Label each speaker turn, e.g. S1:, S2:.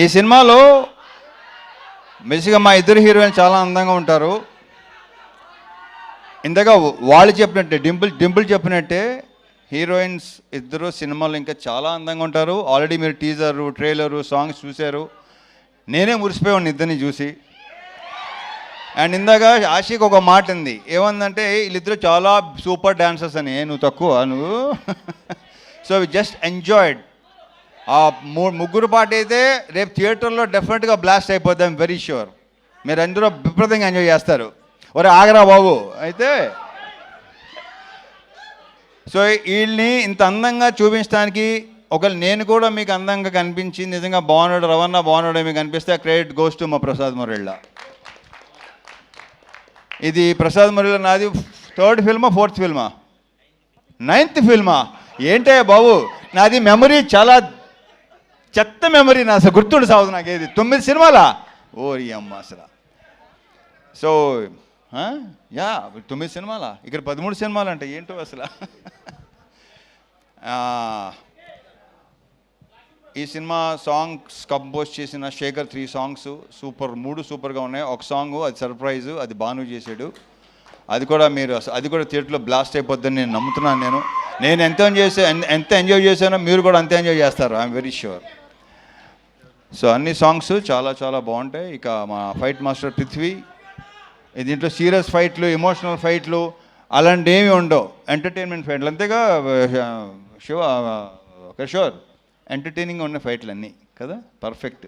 S1: ఈ సినిమాలో బేసిక్గా మా ఇద్దరు హీరోయిన్ చాలా అందంగా ఉంటారు. ఇంతగా వాళ్ళు చెప్పినట్టే డింపుల్ చెప్పినట్టే హీరోయిన్స్ ఇద్దరు సినిమాలో ఇంకా చాలా అందంగా ఉంటారు. ఆల్రెడీ మీరు టీజరు, ట్రైలరు, సాంగ్స్ చూశారు. నేనే మురిసిపోయాను ఇద్దరిని చూసి. అండ్ ఇందాక ఆషిక్ ఒక మాట ఉంది, ఏమందంటే వీళ్ళిద్దరు చాలా సూపర్ డాన్సర్స్ అని. నువ్వు తక్కువ నువ్వు సో వి జస్ట్ ఎంజాయ్డ్. ఆ ముగ్గురు పాట అయితే రేపు థియేటర్లో డెఫినెట్గా బ్లాస్ట్ అయిపోద్ది. ఐమ్ వెరీ ష్యూర్ మీరు అందరూ విపరీతంగా ఎంజాయ్ చేస్తారు. ఒరే ఆగరా బాబు. అయితే సో వీళ్ళని ఇంత అందంగా చూపించడానికి ఒకవేళ నేను కూడా మీకు అందంగా కనిపించి నిజంగా బాగున్నాడు, రవణ బాగున్నాడు మీకు అనిపిస్తే ఆ క్రెడిట్ గోస్ టు మా ప్రసాద్ మురళి. ఇది ప్రసాద్ మురళి నాది 3rd ఫిల్మా 4th ఫిల్మా 9th ఫిల్మా ఏంటే బాబు. నాది మెమరీ చాలా చెత్త మెమరీ. నా అసలు గుర్తుండి సాగుదు నాకు. ఏది 9 సినిమాలా ఓరి అమ్మ అసలు. సో యా 9 సినిమాలా, ఇక్కడ 13 సినిమాలు అంటే ఏంటో అసలు. ఈ సినిమా సాంగ్స్ కంపోజ్ చేసిన శేఖర్ 3 సాంగ్స్ సూపర్, 3 సూపర్గా ఉన్నాయి. ఒక సాంగ్ అది సర్ప్రైజు, అది బాను చేశాడు. అది కూడా మీరు అది కూడా థియేటర్లో బ్లాస్ట్ అయిపోద్దని నేను నమ్ముతున్నాను. నేను ఎంత ఎంజాయ్ చేశానో మీరు కూడా అంతే ఎంజాయ్ చేస్తారు, ఐఎమ్ వెరీ ష్యూర్. సో అన్ని సాంగ్స్ చాలా చాలా బాగుంటాయి. ఇక మా ఫైట్ మాస్టర్ పృథ్వీ, దీంట్లో సీరియస్ ఫైట్లు, ఎమోషనల్ ఫైట్లు అలాంటి ఏమి ఉండవు, ఎంటర్టైన్మెంట్ ఫైట్లు అంతేగా శివ. కిషోర్ ఎంటర్టైనింగ్గా ఉన్న ఫైట్లు అన్నీ కదా, పర్ఫెక్ట్.